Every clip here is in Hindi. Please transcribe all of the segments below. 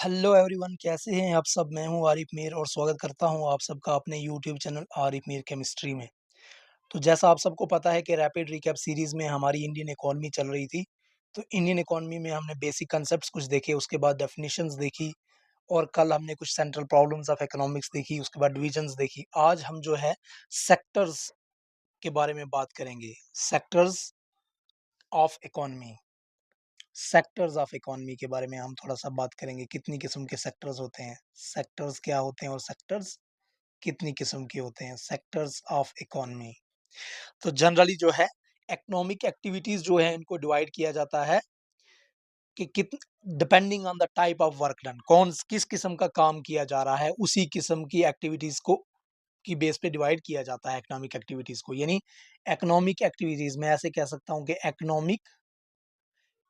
हेलो एवरीवन, कैसे हैं आप सब। मैं हूं आरिफ मीर और स्वागत करता हूं आप सबका अपने YouTube channel Arif Mir chemistry में। तो जैसा आप सबको पता है कि रैपिड रिकैप सीरीज़ में हमारी इंडियन इकोनॉमी चल रही थी। तो इंडियन इकोनॉमी में हमने बेसिक कॉन्सेप्ट्स कुछ देखे, उसके बाद डेफिनेशंस देखी और कल हमने कुछ सेंट्रल प्रॉब्लम्स ऑफ इकोनॉमिक्स देखी, उसके बाद डिविजन्स देखी। आज हम जो है सेक्टर्स के बारे में बात करेंगे। Sectors of economy sectors of economy के बारे में हम थोड़ा-सा बात करेंगे। कितनी किस्म के सेक्टर्स होते हैं, सेक्टर्स क्या होते हैं और सेक्टर्स कितनी किस्म के होते हैं, सेक्टर्स ऑफ इकोनॉमी। तो जनरली जो है इकोनॉमिक एक्टिविटीज़ जो है इनको डिवाइड किया जाता है कि कित depending on the type of work done, किस किस्म का काम किया जा रहा है, उसी किस्म की एक्टिविटीज़ को की बेस पे डिवाइड किया जाता है इकोनॉमिक एक्टिविटीज़ को। यानी इकोनॉमिक एक्टिविटीज़ मैं ऐसे कह सकता हूँ कि इकोनॉमिक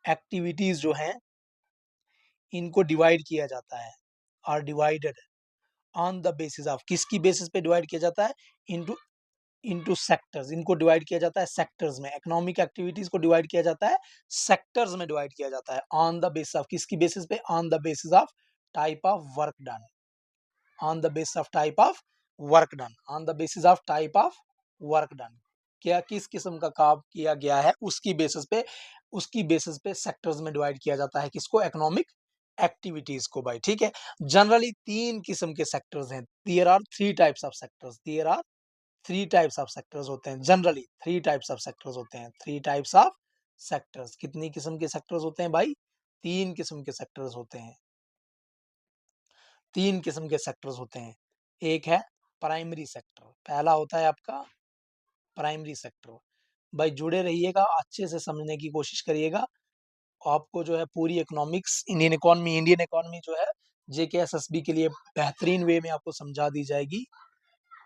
एक्टिविटीज़ जो हैं इनको डिवाइड किया जाता है, are divided on the basis of, किसकी बेसिस पे डिवाइड किया जाता है, इनटू इनटू सेक्टर्स। इनको डिवाइड किया जाता है सेक्टर्स में। इकोनॉमिक एक्टिविटीज को डिवाइड किया जाता है सेक्टर्स में, डिवाइड किया जाता है ऑन द बेसिस ऑफ, किसकी बेसिस पे, on the basis of type of work done, on the basis of type of work done, on the basis of type of work done. क्या किस किस्म का काम किया गया है उसकी बेसिस पे सेक्टर्स में डिवाइड किया जाता है किसको, इकोनॉमिक एक्टिविटीज को भाई। ठीक है, जनरली तीन किस्म के सेक्टर्स हैं। There are three types of sectors, there are three types of sectors होते हैं। Generally three types of sectors होते हैं, थ्री टाइप्स ऑफ सेक्टर्स। कितनी किस्म के सेक्टर्स होते हैं भाई, तीन किस्म के सेक्टर्स होते हैं। तीन किस्म के सेक्टर्स होते हैं। एक है प्राइमरी सेक्टर, पहला होता है आपका प्राइमरी सेक्टर। भाई जुड़े रहिएगा, अच्छे से समझने की कोशिश करिएगा। आपको जो है पूरी इकोनॉमिक्स, इंडियन इकोनॉमी जो है जेकेएसएसबी के लिए बेहतरीन वे में आपको समझा दी जाएगी।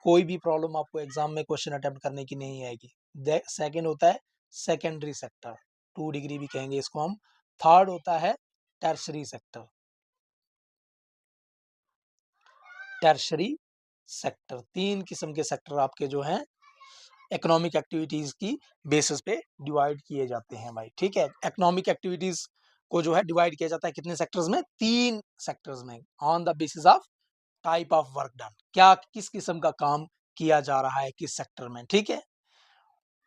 कोई भी प्रॉब्लम आपको एग्जाम में क्वेश्चन अटेम्प्ट करने की नहीं आएगी। सेकंड होता है सेकेंडरी सेक्टर, 2 डिग्री भी कहेंगे इसको हम। थर्ड होता है टर्शरी सेक्टर, टर्शरी सेक्टर। तीन किस्म के सेक्टर आपके जो हैं इकोनॉमिक एक्टिविटीज की बेसिस पे डिवाइड किए जाते हैं भाई। ठीक है, इकोनॉमिक एक्टिविटीज को जो है डिवाइड किया जाता है कितने सेक्टर्स में, तीन सेक्टर्स में, on the basis of type of work done, क्या किस किस्म का काम किया जा रहा है किस सेक्टर में। ठीक है,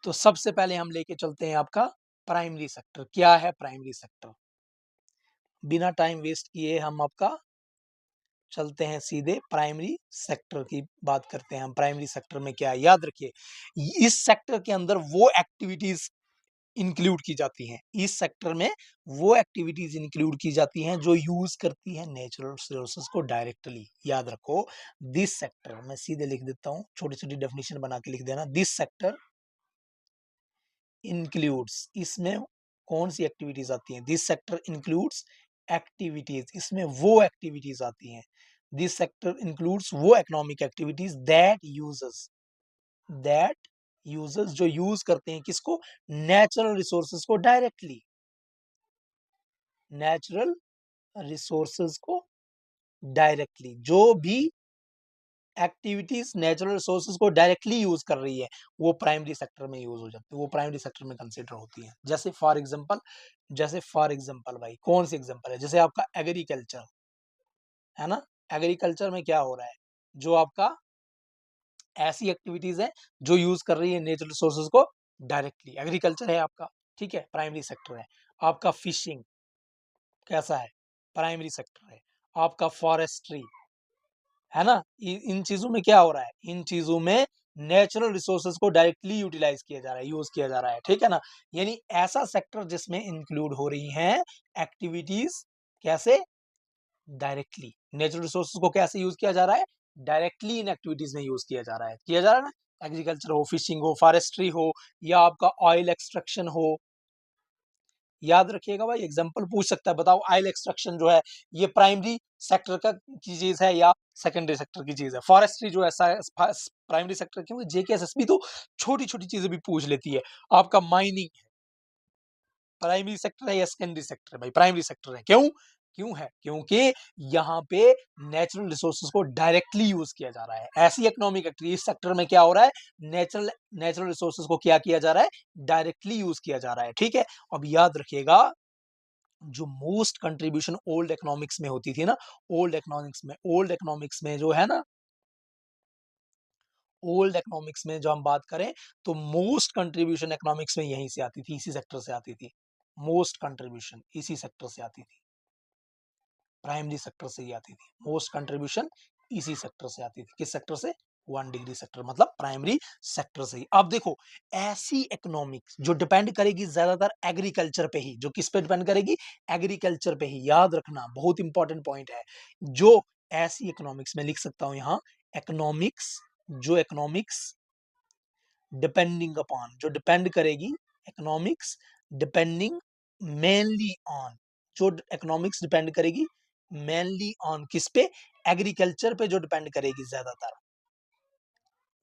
तो सबसे पहले हम लेके चलते हैं आपका प्राइमरी सेक्टर। क्या है प्राइमरी सेक्टर, बिना टाइम वेस्ट किए हम आपका चलते हैं सीधे प्राइमरी सेक्टर की बात करते हैं। हम प्राइमरी सेक्टर में क्या है, याद रखिए इस सेक्टर के अंदर वो एक्टिविटीज इंक्लूड की जाती हैं, इस सेक्टर में वो एक्टिविटीज इंक्लूड की जाती हैं जो यूज करती हैं नेचुरल रिसोर्सेज को डायरेक्टली। याद रखो दिस सेक्टर, मैं सीधे लिख देता हूं, छोटी छोटी डेफिनेशन बना के लिख देना। दिस सेक्टर इंक्लूड्स, इसमें कौन सी एक्टिविटीज आती हैं, दिस सेक्टर इंक्लूड्स एक्टिविटीज, इसमें वो एक्टिविटीज आती हैं। दिस सेक्टर इंक्लूड्स वो इकोनॉमिक एक्टिविटीज दैट यूजर्स जो यूज करते हैं किसको, नेचुरल रिसोर्सेज को डायरेक्टली, नेचुरल रिसोर्सेज को डायरेक्टली। जो भी एक्टिविटीज नेचुरल रिसोर्सेज को डायरेक्टली यूज कर रही है वो प्राइमरी सेक्टर में यूज हो जाती है, वो प्राइमरी सेक्टर में कंसिडर होती है। जैसे फॉर एग्जांपल भाई, कौन सी एग्जांपल है, जैसे आपका एग्रीकल्चर है ना। एग्रीकल्चर में क्या हो रहा है, जो आपका ऐसी एक्टिविटीज है जो यूज कर रही है नेचुरल रिसोर्सेज को डायरेक्टली, एग्रीकल्चर है आपका। ठीक है, प्राइमरी सेक्टर है। आपका फिशिंग कैसा है, प्राइमरी सेक्टर है। आपका फॉरेस्ट्री है ना, इन चीजों में क्या हो रहा है, इन चीजों में नेचुरल रिसोर्सेज को डायरेक्टली यूटिलाइज किया जा रहा है, यूज किया जा रहा है। ठीक है ना, यानी ऐसा सेक्टर जिसमें इंक्लूड हो रही हैं एक्टिविटीज, कैसे, डायरेक्टली। नेचुरल रिसोर्सेज को कैसे यूज किया जा रहा है, डायरेक्टली इन एक्टिविटीज में यूज किया जा रहा है, ना। एग्रीकल्चर हो, फिशिंग हो, फॉरेस्ट्री हो, या आपका ऑयल एक्सट्रैक्शन हो। याद रखिएगा भाई, एग्जांपल पूछ सकता है, बताओ ऑयल एक्सट्रैक्शन जो है ये प्राइमरी सेक्टर का की चीज है या सेकेंडरी सेक्टर की चीज है। फॉरेस्ट्री जो है प्राइमरी सेक्टर, क्योंकि जेकेएसएसबी तो छोटी छोटी चीजें भी पूछ लेती है। आपका माइनिंग प्राइमरी सेक्टर है या सेकेंडरी सेक्टर है भाई, प्राइमरी सेक्टर है। क्यों क्यों है, क्योंकि यहाँ पे नेचुरल रिसोर्सेज को डायरेक्टली यूज किया जा रहा है। ऐसी इकोनॉमिक एक्टिविटी इस सेक्टर में क्या हो रहा है, नेचुरल रिसोर्सेज को क्या किया जा रहा है, डायरेक्टली यूज किया जा रहा है। ठीक है, अब याद रखिएगा जो मोस्ट कंट्रीब्यूशन ओल्ड इकोनॉमिक्स में होती थी ना, ओल्ड इकोनॉमिक्स में जो है ना, ओल्ड इकोनॉमिक्स में जो हम बात करें तो मोस्ट कंट्रीब्यूशन इकोनॉमिक्स में यहीं से आती थी, इसी सेक्टर से आती थी। मोस्ट कंट्रीब्यूशन इसी सेक्टर से आती थी, प्राइमरी सेक्टर से ही आती थी। मोस्ट कंट्रीब्यूशन इसी सेक्टर से आती थी। किस सेक्टर से? 1 डिग्री सेक्टर, मतलब प्राइमरी सेक्टर से ही। अब देखो, ऐसी इकोनॉमिक्स जो डिपेंड करेगी ज्यादातर एग्रीकल्चर पे ही, जो किस पे डिपेंड करेगी? एग्रीकल्चर पे ही। याद रखना, बहुत इंपॉर्टेंट पॉइंट है। जो ऐसी इकोनॉमिक्स में लिख सकता हूं यहां, इकोनॉमिक्स, जो इकोनॉमिक्स डिपेंडिंग अपॉन, जो डिपेंड करेगी, इकोनॉमिक्स डिपेंडिंग मेनली ऑन, जो इकोनॉमिक्स डिपेंड करेगी मेनली ऑन किस पे? एग्रीकल्चर पे जो डिपेंड करेगी ज्यादातर।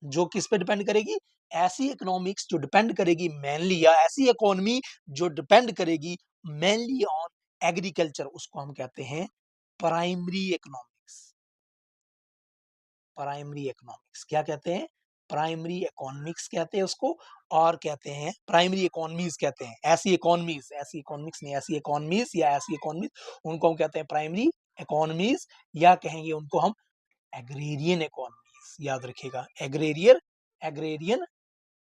जो किस पे डिपेंड करेगी? ऐसी इकोनॉमिक्स जो डिपेंड करेगी मेनली, या ऐसी इकोनॉमी जो डिपेंड करेगी मेनली ऑन एग्रीकल्चर, उसको हम कहते हैं प्राइमरी इकोनॉमिक्स। प्राइमरी इकोनॉमिक्स क्या कहते हैं? प्राइमरी इकोनॉमिक्स कहते हैं उसको, और कहते हैं प्राइमरी इकोनॉमीज कहते हैं। ऐसी इकोनॉमीज, ऐसी इकोनॉमिक्स नहीं, ऐसी इकोनॉमीज या ऐसी इकोनॉमीज, उनको हम कहते हैं प्राइमरी इकोनॉमीज, या कहेंगे उनको हम एग्रेरियन इकोनॉमीज। याद रखिएगा, एग्रेरियर, एग्रेरियन,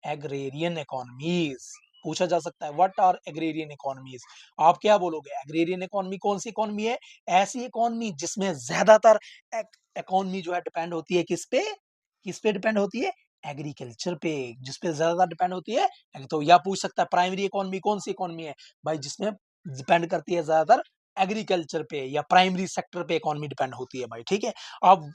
एग्रेरियन इकोनॉमीज। पूछा जा सकता है व्हाट आर एग्रेरियन इकोनॉमीज। आप क्या बोलोगे? एग्रेरियन इकोनॉमी कौन सी इकोनॉमी है? ऐसी इकोनॉमी जिसमें ज्यादातर इकोनॉमी जो है डिपेंड होती है किस पे? किस पे डिपेंड होती है? एग्रीकल्चर पे, जिस पे ज्यादा डिपेंड होती है। तो या पूछ सकता है प्राइमरी इकोनॉमी कौन सी इकोनॉमी है? भाई जिसमें डिपेंड करती है ज्यादातर एग्रीकल्चर पे, या प्राइमरी सेक्टर पे इकोनॉमी डिपेंड होती है भाई, ठीक है। अब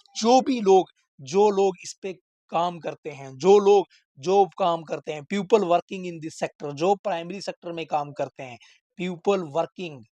जो लोग इस पे काम करते हैं, जो काम करते हैं, people working in this sector, जो प्राइमरी सेक्टर में काम करते हैं, people working,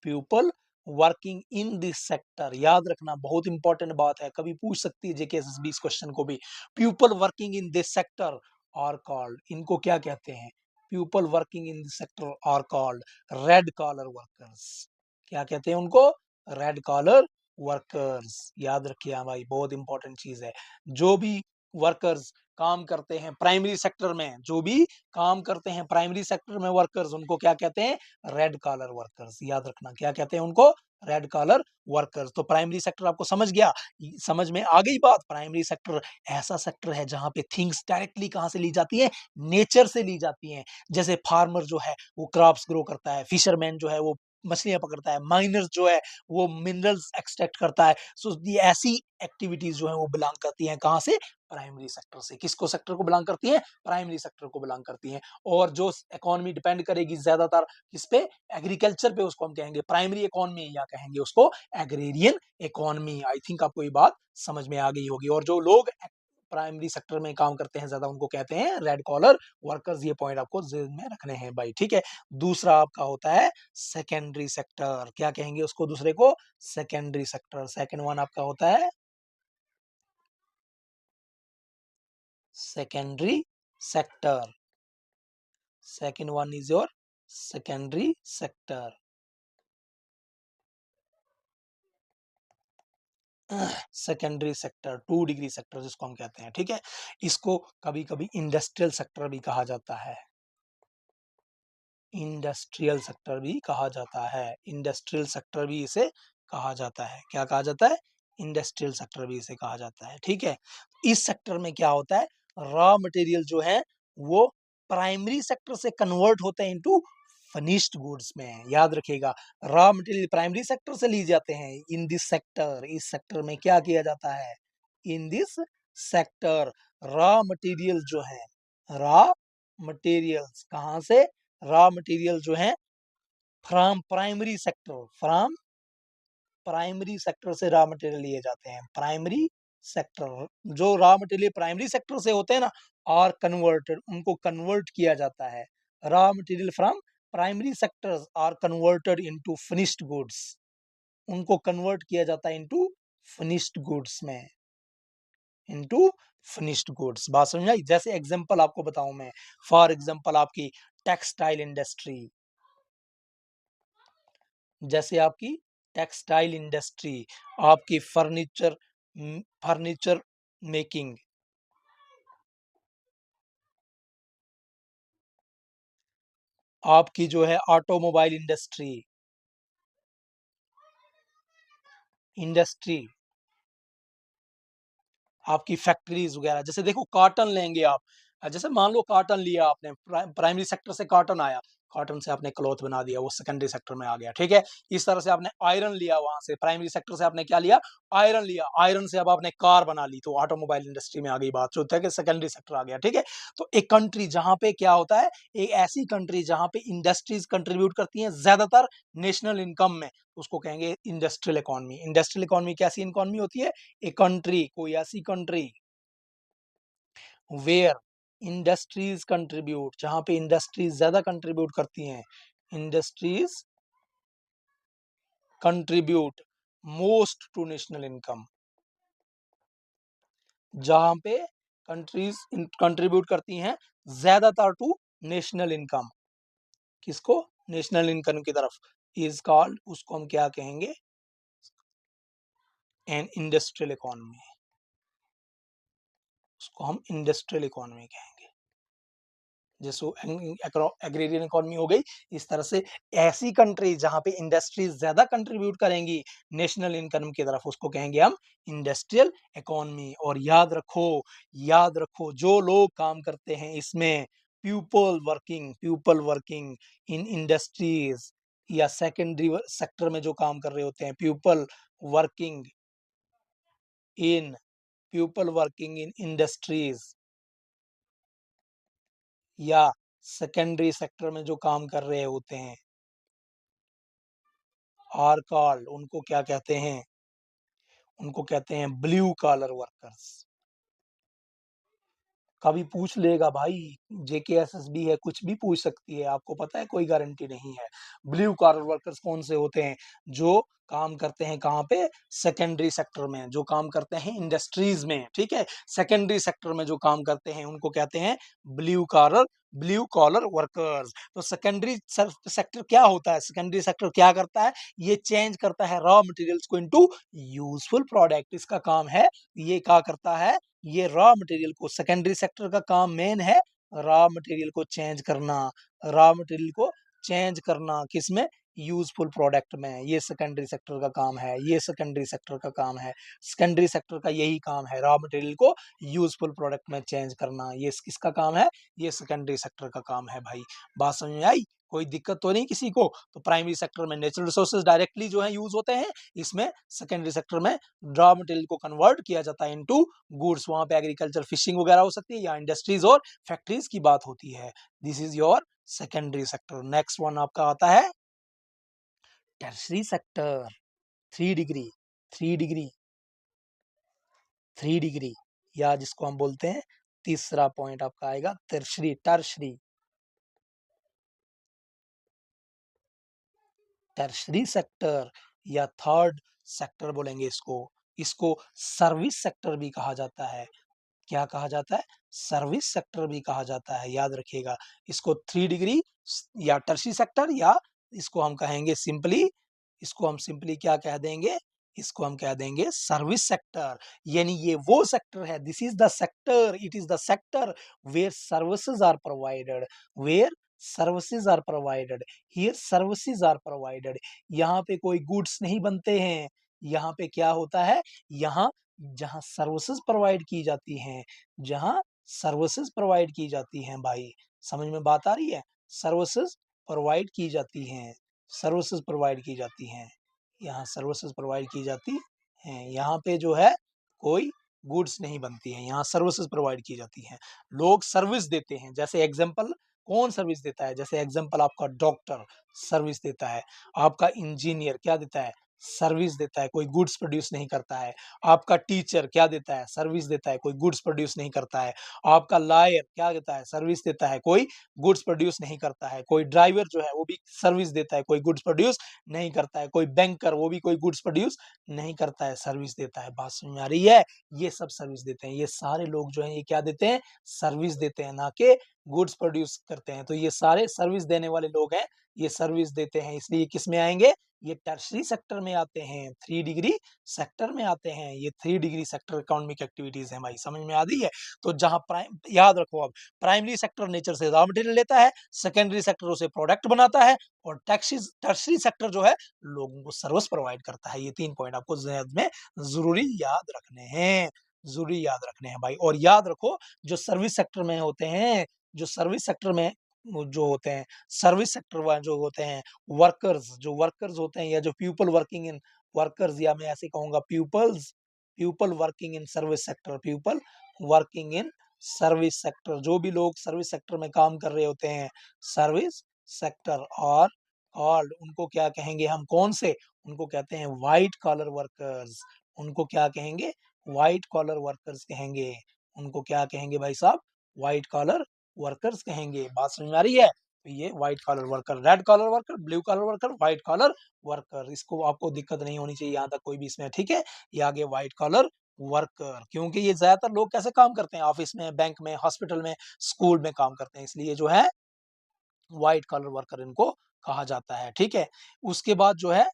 people working in this sector. याद रखना, बहुत इंपॉर्टेंट बात है, कभी पूछ सकती है जेकेएसएसबी इस क्वेश्चन को भी। People working in this sector are called, इनको क्या कहते हैं? People working in this sector are called red collar workers. क्या कहते हैं उनको? Red collar workers. याद रखिए हाँ भाई, बहुत इंपॉर्टेंट चीज है। जो भी वर्कर्स काम करते हैं प्राइमरी सेक्टर में, जो भी काम करते हैं प्राइमरी सेक्टर में वर्कर्स, उनको क्या कहते हैं? Red collar workers. याद रखना, क्या कहते हैं उनको? Red collar workers. तो प्राइमरी सेक्टर आपको समझ गया, समझ में आ गई बात। प्राइमरी सेक्टर ऐसा सेक्टर है जहां पे थिंग्स डायरेक्टली कहां से ली जाती है? नेचर से ली जाती हैं। जैसे फार्मर जो है वो क्रॉप्स ग्रो करता है, फिशरमैन जो है वो मछलियां पकड़ता है, माइनर्स जो है वो मिनरल्स एक्सट्रैक्ट करता है। सो ये ऐसी एक्टिविटीज जो है वो बिलोंग करती हैं कहां से? प्राइमरी सेक्टर से। किसको सेक्टर को बिलोंग करती है? प्राइमरी सेक्टर को बिलोंग करती हैं। और जो इकोनॉमी डिपेंड करेगी ज्यादातर किस पे? एग्रीकल्चर पे, उसको हम कहेंगे प्राइमरी इकोनॉमी, या कहेंगे उसको एग्रेरियन इकोनॉमी। आई थिंक आपको ये बात समझ में आ गई होगी। और जो लोग प्राइमरी सेक्टर में काम करते हैं ज्यादा, उनको कहते हैं रेड कॉलर वर्कर्स। ये पॉइंट आपको जेहन में रखने हैं भाई, ठीक है। दूसरा आपका होता है सेकेंडरी सेक्टर। क्या कहेंगे उसको दूसरे को? Secondary sector. सेकेंड वन आपका होता है secondary sector. Second one is your secondary sector. Secondary sector, 2 degree sector जिसको हम कहते हैं, ठीक है। इसको कभी कभी इंडस्ट्रियल सेक्टर भी कहा जाता है। इंडस्ट्रियल सेक्टर भी कहा जाता है। इंडस्ट्रियल सेक्टर भी इसे कहा जाता है। क्या कहा जाता है? इंडस्ट्रियल सेक्टर भी इसे कहा जाता है, ठीक है। इस सेक्टर में क्या होता है? रॉ मटेरियल जो है वो प्राइमरी सेक्टर से कन्वर्ट होते हैं इनटू फिनिश्ड गुड्स में। याद रखिएगा, रॉ मटेरियल प्राइमरी सेक्टर से लिए जाते हैं। इन दिस सेक्टर, इस सेक्टर में क्या किया जाता है? इन दिस सेक्टर रॉ मटेरियल जो है, रॉ मटेरियल्स कहां से? रॉ मटेरियल जो है from primary sector, from primary sector से रॉ मटेरियल लिए जाते हैं। प्राइमरी सेक्टर, जो रॉ मटेरियल प्राइमरी सेक्टर से होते हैं ना, और कन्वर्टेड, उनको कन्वर्ट किया जाता है। Raw material from primary sectors are converted into finished goods. उनको कन्वर्ट किया जाता है इनटू फिनिश्ड गुड्स में, इनटू फिनिश्ड गुड्स। बात समझ आई? जैसे एग्जांपल आपको बताऊं मैं, फॉर एग्जांपल आपकी टेक्सटाइल इंडस्ट्री, जैसे आपकी टेक्सटाइल इंडस्ट्री, आपकी फर्नीचर मेकिंग, आपकी जो है ऑटोमोबाइल इंडस्ट्री, इंडस्ट्री, आपकी फैक्ट्रीज वगैरह, जैसे देखो कॉटन लेंगे आप, जैसे मान लो कॉटन लिया आपने, प्राइमरी सेक्टर से कॉटन आया, कॉटन से आपने क्लॉथ बना दिया, वो सेकेंडरी सेक्टर में आ गया, ठीक है। इस तरह से आपने आयरन लिया, वहां से प्राइमरी सेक्टर से आपने क्या लिया, आयरन लिया, आयरन से अब आपने कार बना ली, तो ऑटोमोबाइल इंडस्ट्री में आ गई बात, जो होता है कि सेकेंडरी सेक्टर आ गया, ठीक है। तो एक कंट्री जहां पे क्या होता है, एक ऐसी कंट्री जहां पे इंडस्ट्रीज कंट्रीब्यूट करती हैं ज्यादातर नेशनल इनकम में, उसको कहेंगे इंडस्ट्रियल इकोनॉमी। इंडस्ट्रियल इकोनॉमी कैसी इकोनॉमी होती है, ए कंट्री, कोई ऐसी कंट्री वेयर इंडस्ट्रीज कंट्रीब्यूट, जहां पे इंडस्ट्रीज ज्यादा कंट्रीब्यूट करती हैं, industries contribute most to national income, जहां पे कंट्रीज कंट्रीब्यूट करती हैं ज्यादातर टू नेशनल इनकम, किसको, नेशनल इनकम की तरफ, इज कॉल्ड, उसको हम क्या कहेंगे, एन इंडस्ट्रियल इकोनॉमी, उसको हम इंडस्ट्रियल इकोनॉमी कहेंगे, जैसे एग्रेरियन इकोनॉमी हो गई। इस तरह से ऐसी कंट्री जहां पे इंडस्ट्रीज ज्यादा कंट्रीब्यूट करेंगी नेशनल इनकम की तरफ, उसको कहेंगे हम इंडस्ट्रियल इकोनॉमी। और याद रखो जो लोग काम करते हैं इसमें, पीपल वर्किंग इन इंडस्ट्रीज या सेकेंडरी सेक्टर में जो काम कर रहे होते हैं, working in people working in industries या सेकेंडरी सेक्टर में जो काम कर रहे होते हैं, आर कॉल्ड, उनको क्या कहते हैं, उनको कहते हैं ब्लू कॉलर वर्कर्स। कभी पूछ लेगा भाई, जेकेएसएसबी है, कुछ भी पूछ सकती है, आपको पता है कोई गारंटी नहीं है। ब्लू कॉलर वर्कर्स कौन से होते हैं, जो काम करते हैं कहाँ पे, सेकेंडरी सेक्टर में, जो काम करते हैं इंडस्ट्रीज में, ठीक है। सेकेंडरी सेक्टर में जो काम करते हैं उनको कहते हैं ब्लू कॉलर वर्कर्स। तो सेकेंडरी सेक्टर क्या होता है, सेकेंडरी सेक्टर क्या करता है, ये चेंज करता है रॉ मटेरियल्स को इनटू यूजफुल प्रोडक्ट, इसका काम है, ये क्या करता है, ये रॉ मटेरियल को, सेकेंडरी सेक्टर का काम मेन है रॉ मटेरियल को चेंज करना, रॉ मटेरियल को चेंज करना किसमें, यूजफुल प्रोडक्ट में, ये सेकेंडरी सेक्टर का काम है, ये सेकेंडरी सेक्टर का काम है, सेकेंडरी सेक्टर का यही काम है, रॉ मटेरियल को यूजफुल प्रोडक्ट में चेंज करना, ये किसका काम है, ये सेकेंडरी सेक्टर का काम है भाई। बात समझ में आई, कोई दिक्कत तो नहीं किसी को। तो प्राइमरी सेक्टर में नेचुरल रिसोर्सेज डायरेक्टली जो है यूज होते हैं, इसमें सेकेंडरी सेक्टर में रॉ मटेरियल को कन्वर्ट किया जाता है इनटू गुड्स, वहां पे एग्रीकल्चर फिशिंग वगैरह हो सकती है, या इंडस्ट्रीज और फैक्ट्रीज की बात होती है। This is your secondary sector. Next one आपका आता है tertiary sector, 3 degree, 3 degree, 3 degree, या जिसको हम बोलते हैं, तीसरा पॉइंट आपका आएगा टर्शरी, टर्शरी, टर्शरी सेक्टर या थर्ड सेक्टर बोलेंगे इसको। इसको सर्विस सेक्टर भी कहा जाता है। क्या कहा जाता है, सर्विस सेक्टर भी कहा जाता है, याद रखिएगा इसको। 3 डिग्री या टर्शी सेक्टर, या इसको हम कहेंगे सिंपली, इसको हम सिंपली क्या कह देंगे, इसको हम कह देंगे सर्विस सेक्टर। यानी ये वो सेक्टर है, this is the sector, it is the sector where services are provided, where services are provided, here services are provided. यहाँ पे कोई गुड्स नहीं बनते हैं, यहाँ पे क्या होता है, यहाँ जहाँ सर्विसेज प्रोवाइड की जाती हैं, जहाँ सर्विसेज प्रोवाइड की जाती हैं भाई, समझ में बात आ रही है, सर्विसेज प्रोवाइड की जाती हैं, सर्विसेज प्रोवाइड की जाती हैं, यहाँ सर्विसेज प्रोवाइड की जाती हैं, यहाँ पे जो है कोई गुड्स नहीं बनती हैं, यहाँ सर्विसेज प्रोवाइड की जाती हैं, लोग सर्विस देते हैं। जैसे एग्जांपल, कौन सर्विस देता है, जैसे एग्जांपल आपका डॉक्टर सर्विस देता है, आपका इंजीनियर क्या देता है, सर्विस देता है, कोई गुड्स प्रोड्यूस नहीं करता है। आपका टीचर क्या देता है, सर्विस देता है, कोई गुड्स प्रोड्यूस नहीं करता है। आपका लॉयर क्या देता है, सर्विस देता है, कोई गुड्स प्रोड्यूस नहीं करता है। कोई ड्राइवर जो है वो भी सर्विस देता है, कोई गुड्स प्रोड्यूस नहीं करता है। कोई बैंकर, वो भी कोई गुड्स प्रोड्यूस नहीं करता है, सर्विस देता है। बात समझ में आ रही है, ये सब सर्विस देते हैं, ये सारे लोग जो है ये क्या देते हैं, सर्विस देते हैं, ना कि गुड्स प्रोड्यूस करते हैं। तो ये सारे सर्विस देने वाले लोग हैं, ये सर्विस देते हैं, इसलिए किस में आएंगे, ये टर्शरी सेक्टर में आते हैं, 3 डिग्री सेक्टर में आते हैं। ये 3 डिग्री सेक्टर इकोनॉमिक एक्टिविटीज है भाई, समझ में आ रही है। तो जहां प्राइम, याद रखो अब, प्राइमरी सेक्टर नेचर से रॉ मटेरियल लेता है, सेकेंडरी सेक्टर उसे प्रोडक्ट बनाता है, और टर्शरी सेक्टर जो है लोगों को सर्विस प्रोवाइड करता है। ये 3 पॉइंट आपको जहन में जरूरी याद रखने हैं, जरूरी याद रखने हैं भाई। और याद रखो, जो सर्विस सेक्टर में होते हैं, जो सर्विस सेक्टर में जो होते हैं, सर्विस सेक्टर वाले जो होते हैं, वर्कर्स, जो वर्कर्स होते हैं, या जो पीपल वर्किंग इन वर्कर्स, या मैं ऐसे कहूंगा peoples, people working in service sector, people working in service sector, जो भी लोग सर्विस सेक्टर में काम कर रहे होते हैं, सर्विस सेक्टर, और कॉल्ड, उनको क्या कहेंगे हम, कौन से, उनको कहते हैं व्हाइट कॉलर वर्कर्स। उनको क्या कहेंगे, व्हाइट कॉलर वर्कर्स कहेंगे। उनको क्या कहेंगे भाई साहब, व्हाइट कॉलर वर्कर्स कहेंगे। बात समझ में आ रही है। तो ये white collar worker, red collar worker, blue collar worker, white collar worker, इसको आपको दिक्कत नहीं होनी चाहिए यहाँ तक कोई भी इसमें, ठीक है। ये आगे व्हाइट कॉलर वर्कर, क्योंकि ये ज्यादातर लोग कैसे काम करते हैं, ऑफिस में, बैंक में, हॉस्पिटल में, स्कूल में काम करते हैं, इसलिए जो है व्हाइट कॉलर वर्कर इनको कहा जाता है, ठीक है। उसके बाद जो है,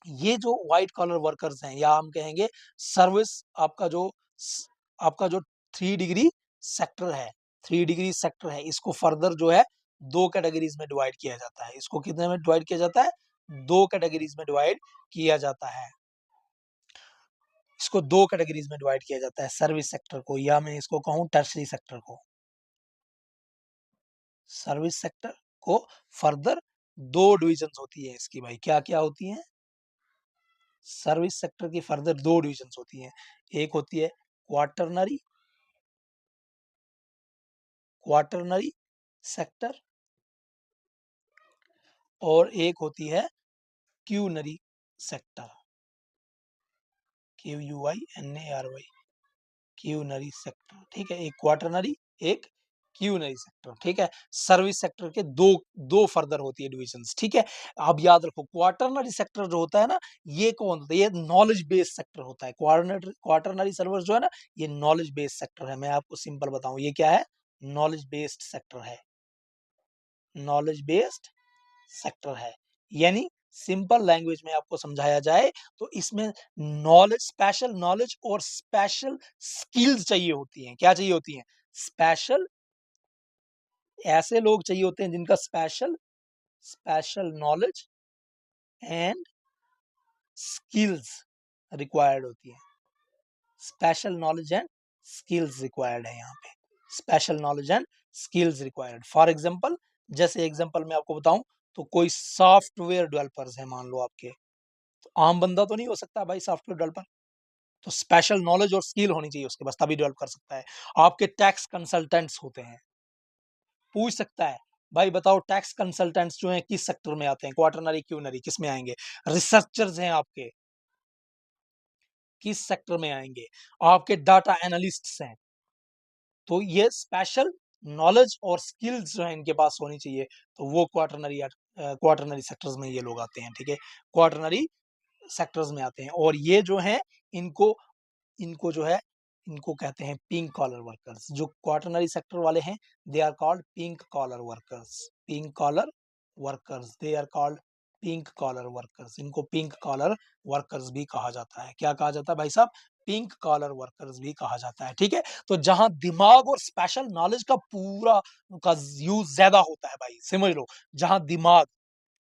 ये जो व्हाइट कॉलर वर्कर्स हैं, या हम कहेंगे सर्विस, आपका जो 3 डिग्री सेक्टर है, 3 डिग्री सेक्टर है, इसको फर्दर जो है 2 कैटेगरीज में डिवाइड किया जाता है। इसको कितने में डिवाइड किया जाता है, 2 कैटेगरीज में डिवाइड किया जाता है। इसको 2 कैटेगरीज में डिवाइड किया जाता है, सर्विस सेक्टर को, या मैं इसको कहूं टर्शरी सेक्टर को। सर्विस सेक्टर को फर्दर 2 डिविजन्स होती है इसकी भाई, क्या क्या होती हैं, सर्विस सेक्टर की फर्दर 2 डिविजन्स होती हैं। एक होती है क्वार्टरनरी, क्वार्टरनरी सेक्टर, और एक होती है quinary sector, QUINARY, quinary sector, ठीक है। एक क्वार्टरनरी, एक क्यूनरी सेक्टर, ठीक है। सर्विस सेक्टर के दो दो फर्दर होती है डिविजन्स, ठीक है। अब याद रखो, क्वार्टरनरी सेक्टर जो होता है ना, ये कौन होता है, ये नॉलेज बेस्ड सेक्टर होता है। क्वार्टरनरी सर्विस जो है ना, ये नॉलेज बेस्ड सेक्टर है। मैं आपको सिंपल बताऊं, ये क्या है, नॉलेज बेस्ड सेक्टर है, नॉलेज बेस्ड सेक्टर है। यानी सिंपल लैंग्वेज में आपको समझाया जाए तो इसमें नॉलेज, स्पेशल नॉलेज और स्पेशल स्किल्स चाहिए होती हैं। क्या चाहिए होती हैं, स्पेशल, ऐसे लोग चाहिए होते हैं जिनका special special knowledge and skills required होती है। Special knowledge and skills required है यहाँ पे, special knowledge and skills required. For example, जैसे एग्जांपल मैं आपको बताऊं, तो कोई सॉफ्टवेयर डेवलपर्स है मान लो आपके, तो आम बंदा तो नहीं हो सकता भाई सॉफ्टवेयर डेवलपर, तो स्पेशल नॉलेज और स्किल होनी चाहिए उसके पास, तभी डेवलप कर सकता है। आपके टैक्स कंसल्टेंट्स होते हैं, पूछ सकता है भाई बताओ टैक्स कंसल्टेंट्स जो हैं किस सेक्टर में आते हैं, क्वार्टरनरी क्यूनरी, किस में आएंगे। रिसर्चर्स हैं आपके, किस सेक्टर में आएंगे। आपके डाटा एनालिस्ट्स हैं, तो ये स्पेशल नॉलेज और स्किल्स जो है इनके पास होनी चाहिए, तो वो क्वार्टरनरी सेक्टर्स में ये लोग आते हैं, ठीक है। क्वार्टरनरी सेक्टर्स में आते हैं, और ये जो है इनको इनको जो है इनको कहते हैं पिंक कॉलर वर्कर्स। जो क्वार्टरनरी सेक्टर वाले हैं, they are called pink collar workers, pink collar workers, they are called pink collar workers. इनको पिंक कॉलर वर्कर्स भी कहा जाता है। क्या कहा जाता है भाई साहब, पिंक कॉलर वर्कर्स भी कहा जाता है, ठीक है। तो जहां दिमाग और स्पेशल नॉलेज का पूरा का यूज ज्यादा होता है भाई, समझ लो, जहां दिमाग,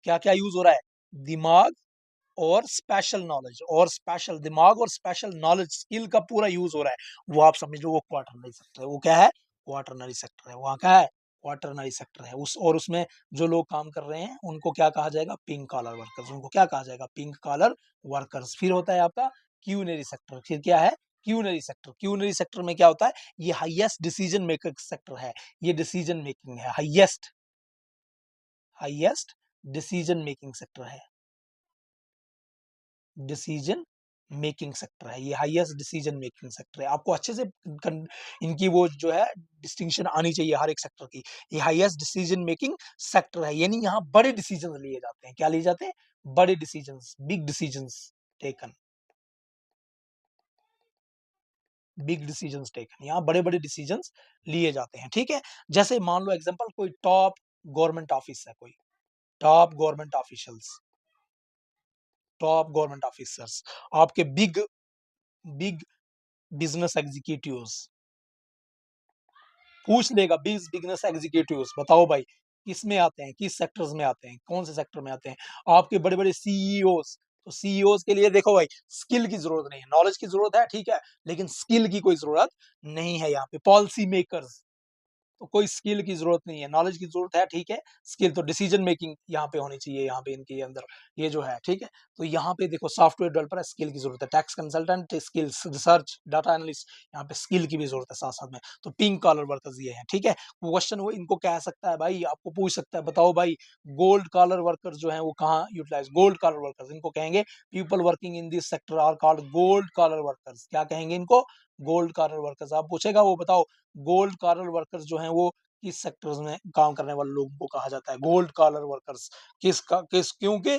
क्या क्या यूज हो रहा है, दिमाग और स्पेशल नॉलेज, और स्पेशल दिमाग और स्पेशल नॉलेज स्किल का पूरा यूज हो रहा है, वो आप समझ लो वो क्वार्टरनरी सेक्टर है। वो क्या है, क्वार्टरनरी सेक्टर है। वहाँ क्या है, क्वार्टरनरी सेक्टर है। और उसमें जो लोग काम कर रहे हैं उनको क्या कहा जाएगा, पिंक कॉलर वर्कर्स। उनको क्या कहा जाएगा, पिंक कॉलर वर्कर्स। फिर होता है आपका क्यूनरी सेक्टर। फिर क्या है, क्यूनरी सेक्टर। क्यूनरी सेक्टर में क्या होता है, ये हाईएस्ट डिसीजन मेकर सेक्टर है। ये डिसीजन मेकिंग है, highest highest decision making sector है, डिसीजन मेकिंग सेक्टर है। ये हाईएस्ट डिसीजन मेकिंग सेक्टर है। आपको अच्छे से इनकी वो जो है डिस्टिंक्शन आनी चाहिए हर एक सेक्टर की। ये हाईएस्ट डिसीजन मेकिंग सेक्टर है, यानी यहाँ बड़े डिसीजन लिए जाते हैं। क्या लिए जाते हैं, बड़े decision, big decision taken. Big decisions taken, यहाँ बड़े-बड़े डिसीजंस लिए जाते हैं, ठीक है? जैसे मान लो एग्जांपल कोई टॉप गवर्नमेंट ऑफिस है कोई, top government officials, top government officers, आपके बिग बिग बिज़नेस एग्जीक्यूटिव्स पूछ लेगा, 20 बिज़नेस एग्जीक्यूटिव्स बताओ भाई किसमें आते हैं, किस सेक्टर्स में आते हैं, कौन से सेक्टर में आते हैं? आपके बड़े-बड़े सीईओज़, तो सीईओज़ के लिए देखो भाई स्किल की ज़रूरत नहीं है, नॉलेज की ज़रूरत है, ठीक है, लेकिन स्किल की कोई ज़रूरत नहीं है यहाँ पे। पॉलिसी मेकर्स, तो कोई स्किल की ज़रूरत नहीं है, नॉलेज की ज़रूरत है, ठीक है। स्किल तो डिसीजन मेकिंग यहाँ पे होनी चाहिए, यहाँ पे इनके अंदर ये जो है, ठीक है। तो यहाँ पे देखो सॉफ्टवेयर डेवलपर है, स्किल की ज़रूरत है, tax consultant skills, research, data analyst, यहाँ पे स्किल की भी ज़रूरत है साथ-साथ में। तो पिंक कॉलर वर्कर्स ये हैं, ठीक है। क्वेश्चन वो इनको कह सकता है भाई, आपको पूछ सकता है, बताओ भाई गोल्ड कॉलर वर्कर्स जो हैं वो कहाँ यूटिलाइज़, गोल्ड कॉलर वर्कर्स इनको कहेंगे people working in this sector are called gold collar workers. क्या कहेंगे इनको? Gold collar workers. आप पूछेगा वो बताओ गोल्ड कॉलर वर्कर्स जो हैं वो किस सेक्टर्स में काम करने वाले लोगों को कहा जाता है गोल्ड कॉलर वर्कर्स। किस क्योंकि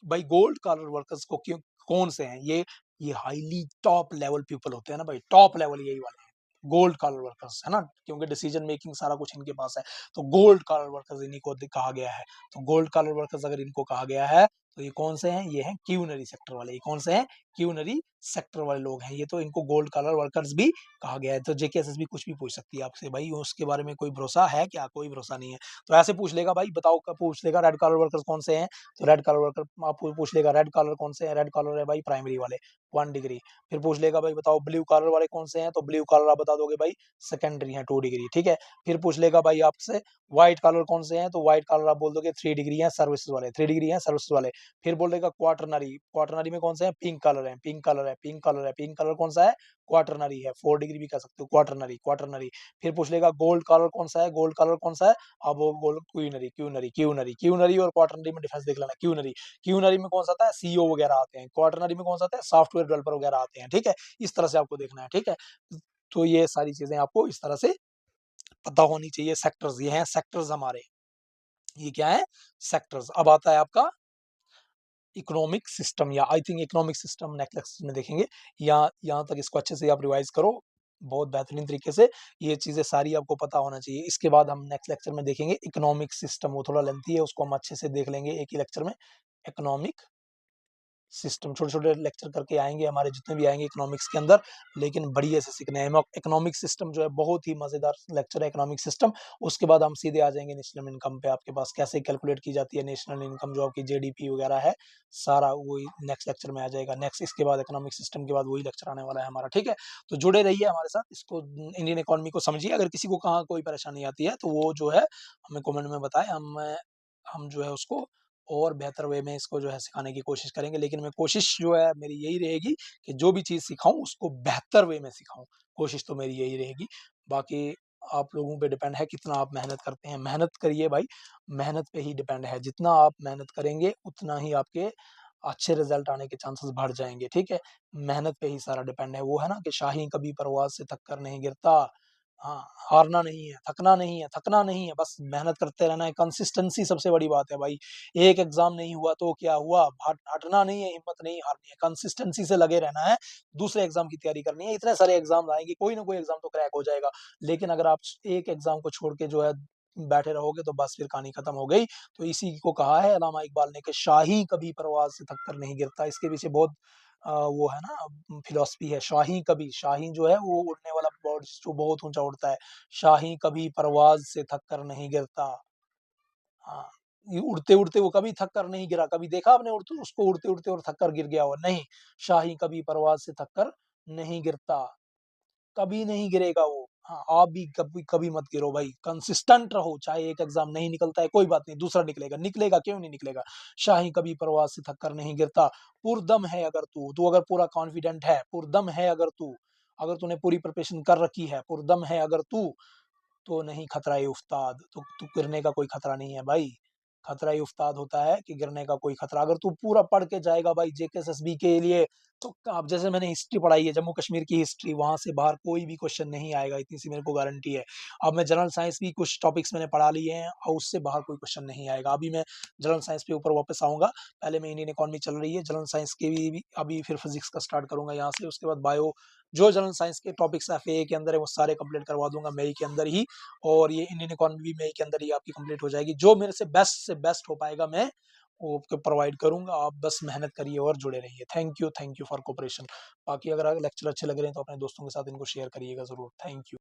भाई गोल्ड कॉलर वर्कर्स को क्यों, कौन से हैं ये हाईली टॉप लेवल पीपल होते हैं ना भाई, टॉप लेवल यही वाले हैं गोल्ड कॉलर वर्कर्स, है ना, क्योंकि डिसीजन मेकिंग सारा कुछ इनके पास है। तो गोल्ड कॉलर वर्कर्स इन्हीं को कहा गया है। तो गोल्ड कॉलर वर्कर्स अगर इनको कहा गया है तो ये कौन से हैं? ये हैं क्यूनरी सेक्टर वाले। ये कौन से हैं? क्यूनरी सेक्टर वाले लोग हैं ये, तो इनको गोल्ड कॉलर वर्कर्स भी कहा गया है। तो जेकेएसएसबी कुछ भी पूछ सकती है आपसे भाई, उसके बारे में कोई भरोसा है क्या? कोई भरोसा नहीं है। तो ऐसे पूछ लेगा भाई, बताओ कब पूछ लेगा रेड कॉलर वर्कर्स कौन से हैं? तो रेड कॉलर वर्कर आपको पूछ लेगा रेड कॉलर कौन से हैं? रेड कॉलर है भाई प्राइमरी वाले 1 डिग्री। फिर पूछ लेगा भाई बताओ ब्लू कॉलर वाले कौन से हैं? तो ब्लू कॉलर आप बता दोगे भाई सेकेंडरी है 2 डिग्री, ठीक है। फिर पूछ लेगा भाई आपसे व्हाइट कॉलर कौन से हैं? तो व्हाइट कॉलर आप बोल दोगे 3 डिग्री है सर्विसेज वाले, 3 डिग्री है सर्विसेज वाले। फिर बोलेगा क्वाटरनरी, क्वाटरनरी में कौन से हैं? पिंक कलर है, पिंक कलर है, पिंक कलर है, पिंक कलर कौन सा है? क्वाटरनरी है, 4 डिग्री भी कह सकते हो, क्वाटरनरी, क्वाटरनरी। फिर पूछ लेगा गोल्ड कलर कौन सा है? गोल्ड कलर कौन सा है? अब वो gold quinary, quinary, quinary, quinary और क्वाटरनरी में डिफरेंस देख लेना। क्यूनरी, क्यूनरी में कौन सा आता है? सीईओ वगैरह आते हैं। क्वाटरनरी में कौन सा आता है? सॉफ्टवेयर डेवलपर वगैरह आते हैं, ठीक है। इस तरह से आपको देखना है, ठीक है। तो ये सारी चीजें आपको इस तरह से पता होनी चाहिए। सेक्टर्स ये हैं, सेक्टर्स हमारे, ये क्या है? सेक्टर्स। अब आता है आपका इकोनॉमिक सिस्टम, या I think economic system next lecture में देखेंगे। यहाँ तक इसको अच्छे से आप रिवाइज करो बहुत बेहतरीन तरीके से, ये चीजें सारी आपको पता होना चाहिए। इसके बाद हम नेक्स्ट लेक्चर में देखेंगे इकोनॉमिक सिस्टम, वो थोड़ा लेंथी है, उसको हम अच्छे से देख लेंगे एक ही लेक्चर में। इकोनॉमिक सिस्टम छोटे-छोटे लेक्चर करके आएँगे, हमारे जितने भी आएँगे इकोनॉमिक्स के अंदर, लेकिन बढ़िया से सीखने हैं। इकोनॉमिक सिस्टम जो है बहुत ही मज़ेदार लेक्चर है इकोनॉमिक सिस्टम। उसके बाद हम सीधे आ जाएँगे नेशनल इनकम पे, आपके पास कैसे कैलकुलेट की जाती है नेशनल इनकम, जो आपकी जेडीपी वगैरह है, सारा वही नेक्स्ट लेक्चर में आ जाएगा। नेक्स्ट इसके बाद इकोनॉमिक सिस्टम के बाद वही लेक्चर आने वाला है हमारा, ठीक है? तो जुड़े रहिए हमारे साथ, इसको इंडियन इकोनॉमी को समझिए। अगर किसी को कहाँ कोई परेशानी आती है, तो वो जो है हमें कमेंट में बताएँ, हम जो है उसको और बेहतर वे में इसको जो है सिखाने की कोशिश करेंगे। लेकिन मैं कोशिश जो है मेरी यही रहेगी कि जो भी चीज़ सिखाऊँ उसको बेहतर वे में सिखाऊँ। कोशिश तो मेरी यही रहेगी। बाकी आप लोगों पे डिपेंड है कितना आप मेहनत करते हैं। मेहनत करिए भाई, मेहनत पे ही डिपेंड है। जितना आप मेहनत करेंगे उतना ही आपके अच्छे रिज़ल्ट आने के चांसेस बढ़ जाएँगे, ठीक है? मेहनत पे ही सारा डिपेंड है। वो है ना कि शाहीन कभी परवाज़ से थक कर नहीं गिरता। हाँ, हारना नहीं है, थकना नहीं है, थकना नहीं है, बस मेहनत करते रहना है। कंसिस्टेंसी सबसे बड़ी बात है भाई। एक एग्ज़ाम नहीं हुआ तो क्या हुआ? हटना नहीं है, हिम्मत नहीं हारनी है, कंसिस्टेंसी से लगे रहना है, दूसरे एग्ज़ाम की तैयारी करनी है। इतने सारे एग्ज़ाम आएँगे, कोई ना कोई एग्ज़ाम तो क्रैक हो जाएगा। लेकिन अगर आप एक एग्ज़ाम को छोड़ के जो है बैठे रहोगे तो बस फिर कहानी खत्म हो गई। तो इसी को कहा है अल्लामा इकबाल ने कि शाही कभी परवाज़ से थक कर नहीं गिरता। इसके पीछे बहुत वो है ना फिलॉसफी है। शाही कभी, शाही जो है वो उड़ने वाला बर्ड जो बहुत ऊँचा उड़ता है। शाही कभी परवाज़ से थक कर नहीं गिरता। हाँ, ये उड़ते-उड़ते वो कभी थक कर नहीं गिरा। कभी देखा आपने उसको उड़ते-उड़ते और थक कर गिर गया हो? नहीं, शाही कभी परवाज़ से थक कर नहीं गिरता। कभी नहीं गिरेगा वो। हाँ, आप भी कभी कभी मत गिरो भाई, कंसिस्टेंट रहो, चाहे एक एग्ज़ाम नहीं निकलता है कोई बात नहीं, दूसरा निकलेगा, निकलेगा क्यों नहीं निकलेगा? शाही कभी परवाज़ से थक कर नहीं गिरता, पुरदम है अगर तू अगर पूरा कॉन्फिडेंट है, पुरदम है अगर तूने पूरी प्रिपरेशन कर रखी है, पुरदम है अगर तू तो नहीं खतरा-ए उस्ताद, तो गिरने का कोई खतरा नहीं है भाई। खतरा-ए उस्ताद होता है कि गिरने का कोई खतरा, अगर तू पूरा पढ़ के जाएगा भाई जेकेएसएसबी के लिए, तो अब जैसे मैंने हिस्ट्री पढ़ाई है, जम्मू कश्मीर की हिस्ट्री, वहाँ से बाहर कोई भी क्वेश्चन नहीं आएगा, इतनी सी मेरे को गारंटी है। अब मैं जनरल साइंस भी कुछ टॉपिक्स मैंने पढ़ा लिए हैं और उससे बाहर कोई क्वेश्चन नहीं आएगा। अभी मैं जनरल साइंस के ऊपर वापस आऊँगा, पहले मैं इंडियन इकोनॉमी चल रही है, जनरल साइंस के भी अभी फिर फिज़िक्स का स्टार्ट करूँगा यहाँ से, उसके बाद बायो जो जनरल साइंस के टॉपिक्स एफए के अंदर है वो सारे कंप्लीट करवा दूँगा मई के अंदर ही, और ये इंडियन इकोनॉमी भी मई के अंदर ही आपकी कंप्लीट हो जाएगी। जो मेरे से बेस्ट हो पाएगा मैं वो आपको प्रोवाइड करूँगा। आप बस मेहनत करिए और जुड़े रहिए। Thank you for cooperation. बाकी अगर लेक्चर अच्छे लग रहे हैं तो अपने दोस्तों के साथ इनको शेयर करिएगा ज़रूर। Thank you.